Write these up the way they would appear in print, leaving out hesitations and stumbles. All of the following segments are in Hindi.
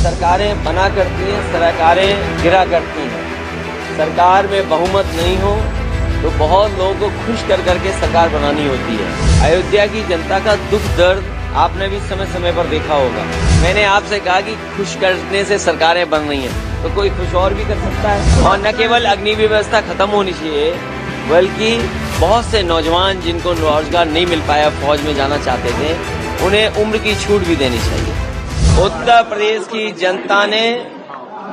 सरकारें बना करती हैं, सरकारें गिरा करती हैं। सरकार में बहुमत नहीं हो तो बहुत लोगों को खुश कर करके सरकार बनानी होती है। अयोध्या की जनता का दुख दर्द आपने भी समय समय पर देखा होगा। मैंने आपसे कहा कि खुश करने से सरकारें बन रही हैं, तो कोई खुश और भी कर सकता है। और न केवल अग्नि व्यवस्था खत्म होनी चाहिए, बल्कि बहुत से नौजवान जिनको रोजगार नहीं मिल पाया, फौज में जाना चाहते थे, उन्हें उम्र की छूट भी देनी चाहिए। उत्तर प्रदेश की जनता ने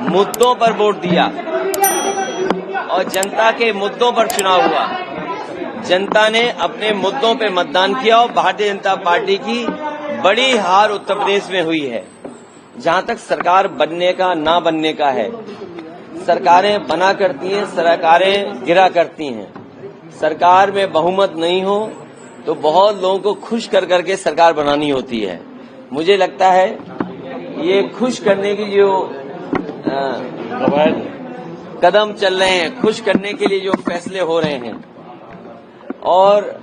मुद्दों पर वोट दिया और जनता के मुद्दों पर चुनाव हुआ। जनता ने अपने मुद्दों पे मतदान किया और भारतीय जनता पार्टी की बड़ी हार उत्तर प्रदेश में हुई है। जहां तक सरकार बनने का ना बनने का है, सरकारें बना करती हैं, सरकारें गिरा करती हैं। सरकार में बहुमत नहीं हो तो बहुत लोगों को खुश कर करके सरकार बनानी होती है। मुझे लगता है ये खुश करने की जो कदम चल रहे हैं, खुश करने के लिए जो फैसले हो रहे हैं, और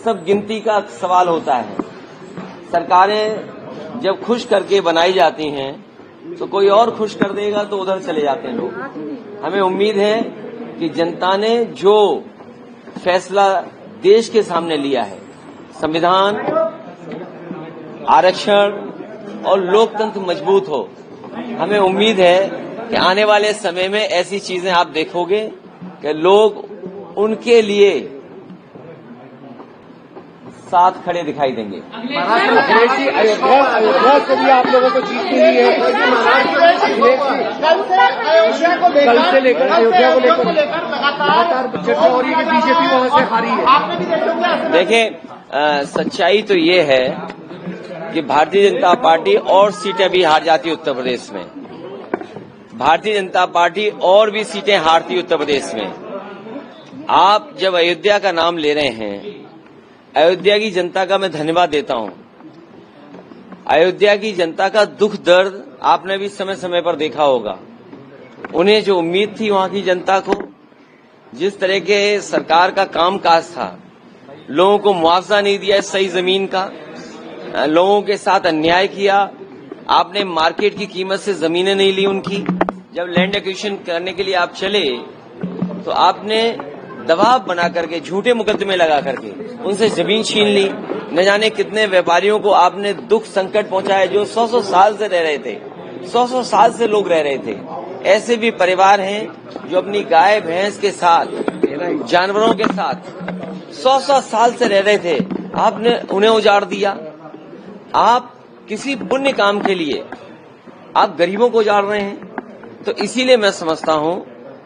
सब गिनती का सवाल होता है। सरकारें जब खुश करके बनाई जाती हैं तो कोई और खुश कर देगा तो उधर चले जाते हैं लोग। हमें उम्मीद है कि जनता ने जो फैसला देश के सामने लिया है, संविधान, आरक्षण और लोकतंत्र मजबूत हो, हमें उम्मीद है कि आने वाले समय में ऐसी चीजें आप देखोगे कि लोग उनके लिए साथ खड़े दिखाई देंगे। अयोध्या से भी आप लोगों को जीत मिली है। कल से लेकर अयोध्या को लेकर लगातार चर्चा हो रही है कि बीजेपी वहां से हारी है। देखिए, सच्चाई तो ये है कि भारतीय जनता पार्टी और सीटें भी हार जाती है उत्तर प्रदेश में। भारतीय जनता पार्टी और भी सीटें हारती उत्तर प्रदेश में। आप जब अयोध्या का नाम ले रहे हैं, अयोध्या की जनता का मैं धन्यवाद देता हूं। अयोध्या की जनता का दुख दर्द आपने भी समय समय पर देखा होगा। उन्हें जो उम्मीद थी वहां की जनता को, जिस तरह के सरकार का कामकाज था, लोगों को मुआवजा नहीं दिया सही जमीन का, लोगों के साथ अन्याय किया, आपने मार्केट की कीमत से जमीनें नहीं ली उनकी। जब लैंड एक्विजिशन करने के लिए आप चले तो आपने दबाव बना करके, झूठे मुकदमे लगा करके उनसे जमीन छीन ली। न जाने कितने व्यापारियों को आपने दुख संकट पहुंचाया जो 100-100 साल से रह रहे थे, 100-100 साल से लोग रह रहे थे। ऐसे भी परिवार हैं जो अपनी गाय भैंस के साथ, जानवरों के साथ 100-100 साल से रह रहे थे, आपने उन्हें उजाड़ दिया। आप किसी पुण्य काम के लिए आप गरीबों को उजाड़ रहे हैं। तो इसीलिए मैं समझता हूं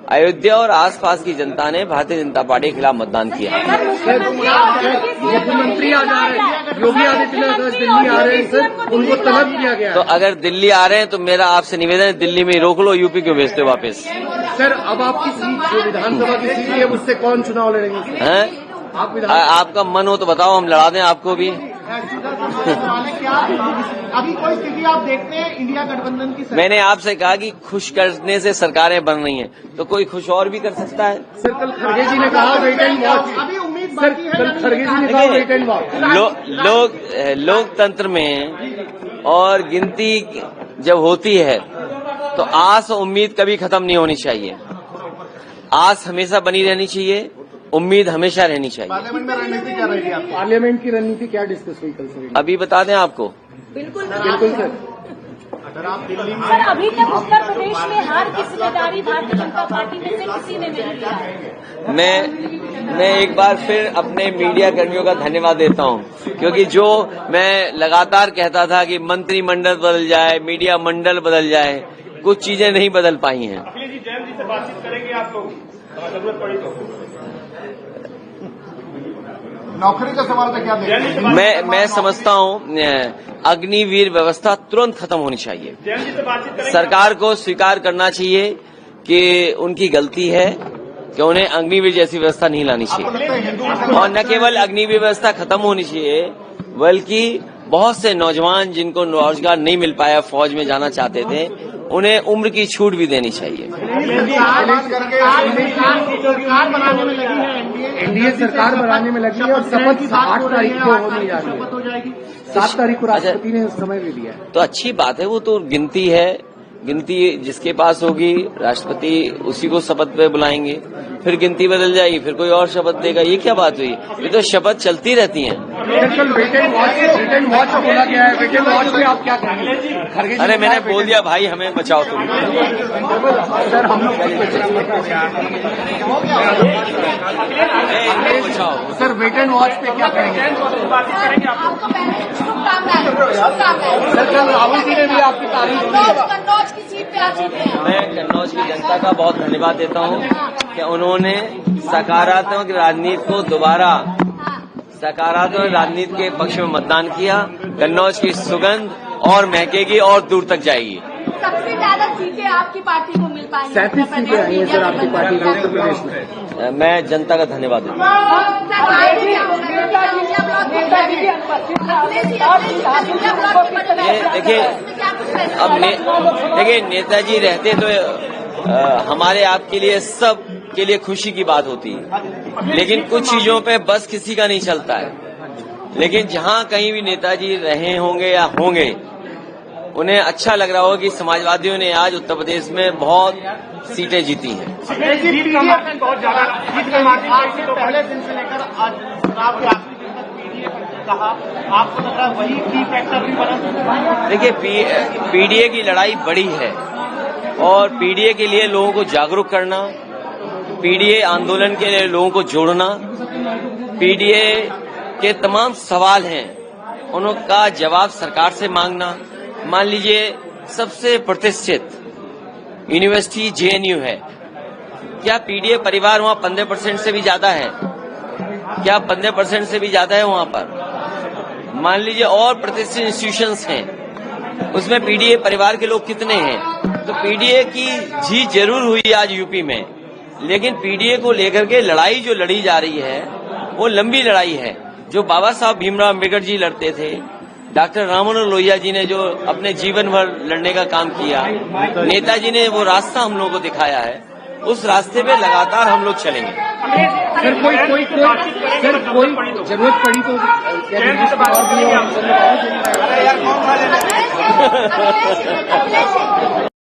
अयोध्या और आसपास की जनता ने भारतीय जनता पार्टी के खिलाफ मतदान किया। मुख्यमंत्री आ जा रहे हैं, योगी आदित्यनाथ दिल्ली आ रहे हैं सर, उनको तलब किया गया। तो अगर दिल्ली आ रहे हैं तो मेरा आपसे निवेदन है, दिल्ली में रोक लो, यूपी क्यों भेजते हो वापस? सर, अब आपकी सीट जो विधानसभा की सीट है उससे कौन चुनाव लड़ेंगे? हैं? आपका मन हो तो बताओ, हम लड़ा दें आपको भी। अभी कोई स्थिति आप देखते हैं इंडिया गठबंधन की? मैंने आपसे कहा कि खुश करने से सरकारें बन रही हैं, तो कोई खुश और भी कर सकता है। सर, कल खड़गे जी ने कहा वेट एंड वॉच। अभी उम्मीद सर, कल खड़गे जी ने कहा वेट एंड वॉच। लोकतंत्र में और गिनती जब होती है तो आस और उम्मीद कभी खत्म नहीं होनी चाहिए। आस हमेशा बनी रहनी चाहिए, उम्मीद हमेशा रहनी चाहिए। पार्लियामेंट में रणनीति क्या रहेगी आपकी? पार्लियामेंट की रणनीति क्या डिस्कस हुई कल सर? अभी बता दें आपको। बिल्कुल सर। अगर आप दिल्ली में, सर, अभी तक उत्तर प्रदेश में हार की जिम्मेदारी भारतीय जनता पार्टी में से किसी ने नहीं लिया है। मैं एक बार फिर अपने मीडिया कर्मियों का धन्यवाद देता हूं, क्योंकि जो मैं लगातार कहता था कि मंत्रिमंडल बदल जाए, मीडिया मंडल बदल जाए, कुछ चीजें नहीं बदल पाई हैं। अखिलेश जी जैन जी से बातचीत करेंगे आप लोग, जरूरत पड़ी तो? नौकरी का सवाल था क्या? मैं समझता हूं अग्निवीर व्यवस्था तुरंत खत्म होनी चाहिए। सरकार को स्वीकार करना चाहिए कि उनकी गलती है कि उन्हें अग्निवीर जैसी व्यवस्था नहीं लानी चाहिए। और न केवल अग्निवीर व्यवस्था खत्म होनी चाहिए, बल्कि बहुत से नौजवान जिनको रोजगार नहीं मिल पाया, फौज में जाना चाहते थे, उन्हें उम्र की छूट भी देनी चाहिए। एनडीए सरकार बनाने में लगी है और शपथ 8 तारीख को होने जा रही है। 7 तारीख को राष्ट्रपति ने समय ले लिया है। तो अच्छी बात है, वो तो गिनती है, गिनती जिसके पास होगी राष्ट्रपति उसी को शपथ पे बुलाएंगे, फिर गिनती बदल जाएगी, फिर कोई और शपथ देगा। ये क्या बात हुई? ये तो शपथ चलती रहती हैं। वेट एंड वॉच बोला गया है, वेट एंड वॉच में आप क्या कहेंगे? अरे मैंने बोल दिया भाई, हमें बचाओ तुम। सर हम लोग बचाओ सर, वेट एंड वॉच पे क्या कहेंगे? आपको पहले शुभकामनाएं। सर कल राहुल जी ने भी आपकी तारीफ की है। कन्नौज की सीट पे आ चुके हैं। मैं कन्नौज की जनता का बहुत धन्यवाद देता हूँ कि उन्होंने सकारात्मक राजनीति को दोबारा सकारात्मक राजनीति के पक्ष में मतदान किया। कन्नौज की सुगंध और महकेगी और दूर तक जाएगी। सबसे ज्यादा सीटें आपकी पार्टी को मिल पाएंगी। 37 सीटें आई हैं सर आपकी पार्टी में उत्तर प्रदेश में। मैं जनता का धन्यवाद देता हूँ। देखिए अब देखिए नेताजी रहते तो हमारे आपके लिए सब के लिए खुशी की बात होती है, लेकिन कुछ चीजों पे बस किसी का नहीं चलता है। लेकिन जहाँ कहीं भी नेताजी रहे होंगे या होंगे, उन्हें अच्छा लग रहा होगा कि समाजवादियों ने आज उत्तर प्रदेश में बहुत सीटें जीती हैं। जीत का मार्जिन बहुत ज्यादा, जीत का मार्जिन तो पहले दिन से लेकर आज चुनाव के आखिरी दिन तक पीडीए कहा, आपको लग रहा है वही की फैक्टर भी बना? देखिए पीडीए की लड़ाई बड़ी है और पीडीए के लिए लोगों को जागरूक करना, पीडीए आंदोलन के लिए लोगों को जोड़ना, पीडीए के तमाम सवाल हैं उनका जवाब सरकार से मांगना। मान लीजिए सबसे प्रतिष्ठित यूनिवर्सिटी जेएनयू है, क्या पीडीए परिवार वहाँ 15% से भी ज्यादा है? क्या 15% से भी ज्यादा है वहाँ पर? मान लीजिए और प्रतिष्ठित इंस्टीट्यूशंस हैं, उसमें पीडीए परिवार के लोग कितने हैं? तो पीडीए की जीत जरूर हुई आज यूपी में, लेकिन पीडीए को लेकर के लड़ाई जो लड़ी जा रही है वो लंबी लड़ाई है। जो बाबा साहब भीमराव अम्बेडकर जी लड़ते थे, डॉक्टर राम मनोहर लोहिया जी ने जो अपने जीवन भर लड़ने का काम किया, नेताजी ने वो रास्ता हम लोगों को दिखाया है, उस रास्ते पे लगातार हम लोग चलेंगे। सर कोई जरूरत पड़ी तो अखिलेश